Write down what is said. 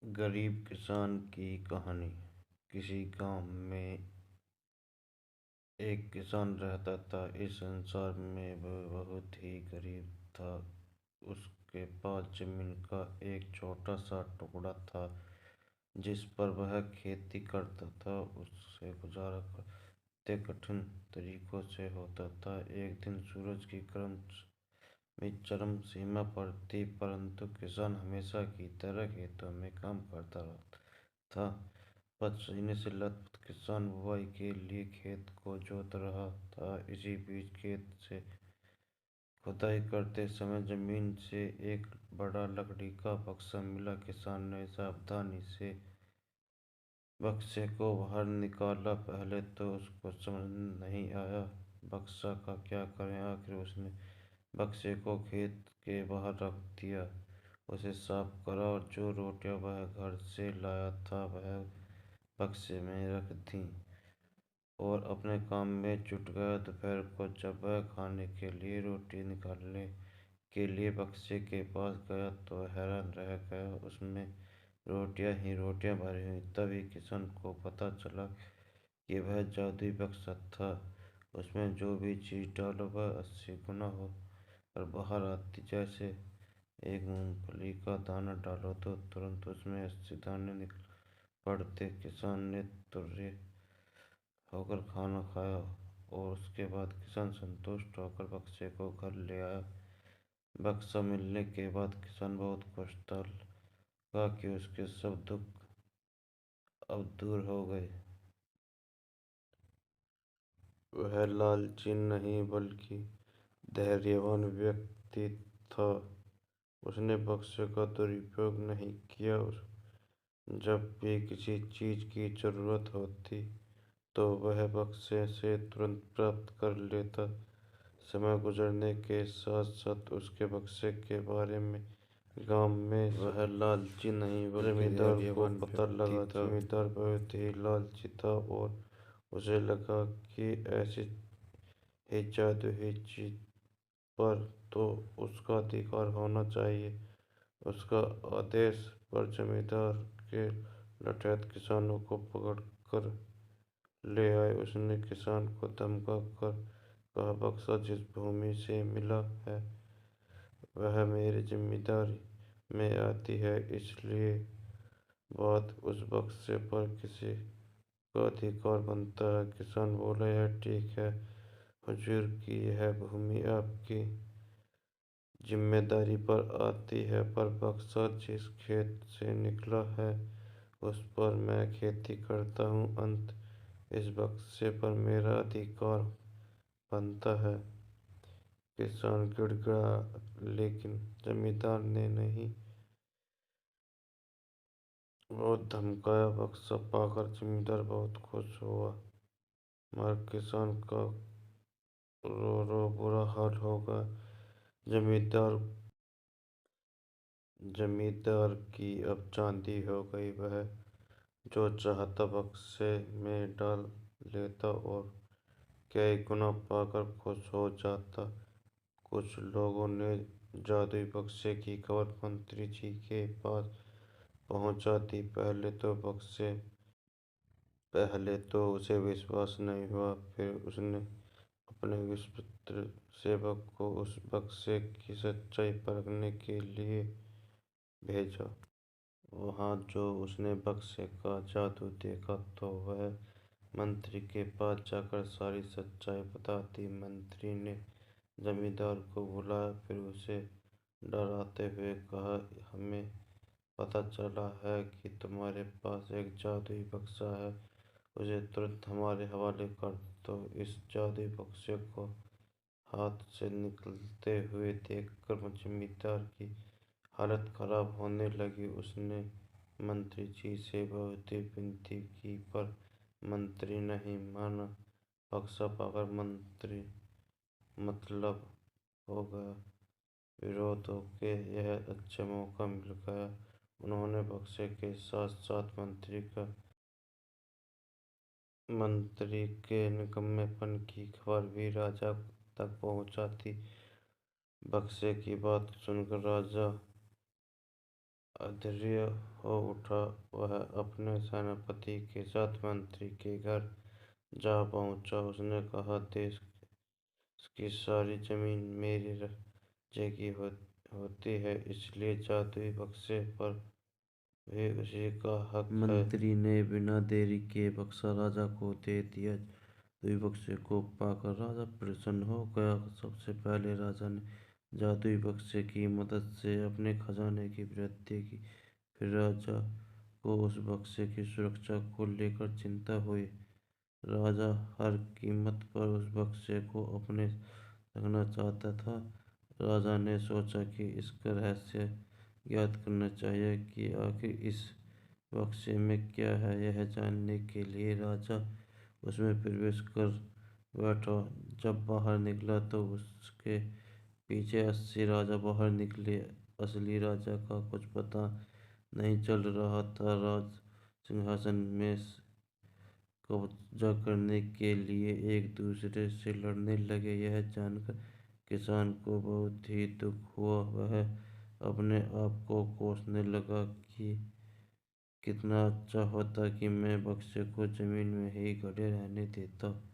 गरीब किसान की कहानी। किसी गांव में एक किसान रहता था। इस संसार में वह बहुत ही गरीब था। उसके पास जमीन का एक छोटा सा टुकड़ा था जिस पर वह खेती करता था। उससे गुजारा करते कठिन तरीकों से होता था। एक दिन सूरज की किरण में चरम सीमा पर थी, परंतु किसान हमेशा की तरह खेतों में काम करता रहता था। पसीने से लथपथ किसान बुवाई के लिए खेत को जोत रहा था। इसी बीच खेत से खुदाई करते समय जमीन से एक बड़ा लकड़ी का बक्सा मिला। किसान ने सावधानी से बक्से को बाहर निकाला। पहले तो उसको समझ नहीं आया बक्सा का क्या करें। आखिर उसने बक्से को खेत के बाहर रख दिया, उसे साफ करा और जो रोटियां वह घर से लाया था वह बक्से में रख दी और अपने काम में जुट गया। दोपहर को जब वह खाने के लिए रोटी निकालने के लिए बक्से के पास गया तो हैरान रह गया। उसमें रोटियां ही रोटियां भरी हुई। तभी किसान को पता चला कि वह जादुई बक्सा था। उसमें जो भी चीज डालो वह 80 गुना हो और बाहर आती। जैसे एक मूंगफली का दाना डालो तो तुरंत उसमें 80 दाने निकल पड़ते। किसान ने तुर्रे होकर खाना खाया और उसके बाद किसान संतुष्ट होकर बक्से को घर ले आया। बक्सा मिलने के बाद किसान बहुत खुश था। लगा कि उसके सब दुख अब दूर हो गए। वह लालची नहीं बल्कि धैर्यवान व्यक्ति था। उसने बक्से का दुरुपयोग नहीं किया। जब भी किसी चीज की जरूरत होती तो वह बक्से से तुरंत प्राप्त कर लेता। समय गुजरने के साथ साथ उसके बक्से के बारे में गांव में वह लालची नहीं बल्कि जमींदार को पता लगा। जमींदार बहुत ही लालची था और उसे लगा कि ऐसी ही जादुई चीज पर तो उसका अधिकार होना चाहिए। उसका आदेश पर जमींदार के लठैत किसानों को पकड़ कर ले आए। उसने किसान को धमका कर कहा, बक्सा जिस भूमि से मिला है वह मेरी जिम्मेदारी में आती है, इसलिए बात उस बक्से पर किसी का अधिकार बनता है। किसान बोला, यह ठीक है हुजूर की यह भूमि आपकी जिम्मेदारी पर आती है, पर बक्सा जिस खेत से निकला है उस पर मैं खेती करता हूँ। अंत इस बक्से पर मेरा अधिकार बनता है। किसान गिड़गिड़ाया लेकिन जमींदार ने नहीं। वो धमकाया। बक्सा पाकर जमींदार बहुत खुश हुआ मगर किसान का रो रो बुरा हाल हो गया। जमींदार जमींदार की अब चांदी हो गई। वह जो चाहता बक्से में डाल लेता और कई गुना पाकर खुश हो जाता। कुछ लोगों ने जादुई बक्से की खबर मंत्री जी के पास पहुंचा दी। पहले तो उसे विश्वास नहीं हुआ। फिर उसने अपने विश्वस्त सेवक को उस बक्से की सच्चाई परखने के लिए भेजा। वहाँ जो उसने बक्से का जादू देखा तो वह मंत्री के पास जाकर सारी सच्चाई बता दी। मंत्री ने जमींदार को बुलाया, फिर उसे डराते हुए कहा, हमें पता चला है कि तुम्हारे पास एक जादुई बक्सा है। उसे तुरंत हमारे हवाले कर दो। इस जादुई बक्से को हाथ से निकलते हुए देखकर जमींदार की हालत खराब होने लगी। उसने मंत्री जी से बहुत ही विनती की पर मंत्री नहीं माना। बक्सा पाकर मंत्री मतलब हो गया। विरोध होके यह अच्छा मौका मिल गया। उन्होंने बक्से के साथ साथ मंत्री के निकम्मेपन की खबर भी राजा तक पहुंचा दी। बक्से की बात सुनकर राजा अधैर्य हो उठा। वह अपने सेनापति के साथ मंत्री के घर जा पहुंचा। उसने कहा, देश की सारी जमीन मेरे राज्य की होती है, इसलिए जादुई बक्से पर भी उसी का हक है। मंत्री ने बिना देरी किए बक्सा राजा को दे दिया। जादुई बक्से को पाकर राजा प्रसन्न हो गया। सबसे पहले राजा ने जादुई बक्से की मदद से अपने खजाने की वृद्धि की। फिर राजा को उस बक्से की सुरक्षा को लेकर चिंता हुई। राजा हर कीमत पर उस बक्से को अपने रखना चाहता था। राजा ने सोचा कि इसका रहस्य ज्ञात करना चाहिए कि आखिर इस बक्से में क्या है। यह जानने के लिए राजा उसमें प्रवेश कर बैठा। जब बाहर निकला तो उसके पीछे 80 राजा बाहर निकले। असली राजा का कुछ पता नहीं चल रहा था। राज सिंहासन में कब्जा करने के लिए एक दूसरे से लड़ने लगे। यह जानकर किसान को बहुत ही दुख हुआ। वह अपने आप को कोसने लगा कि कितना अच्छा होता कि मैं बक्से को जमीन में ही गड़े रहने देता।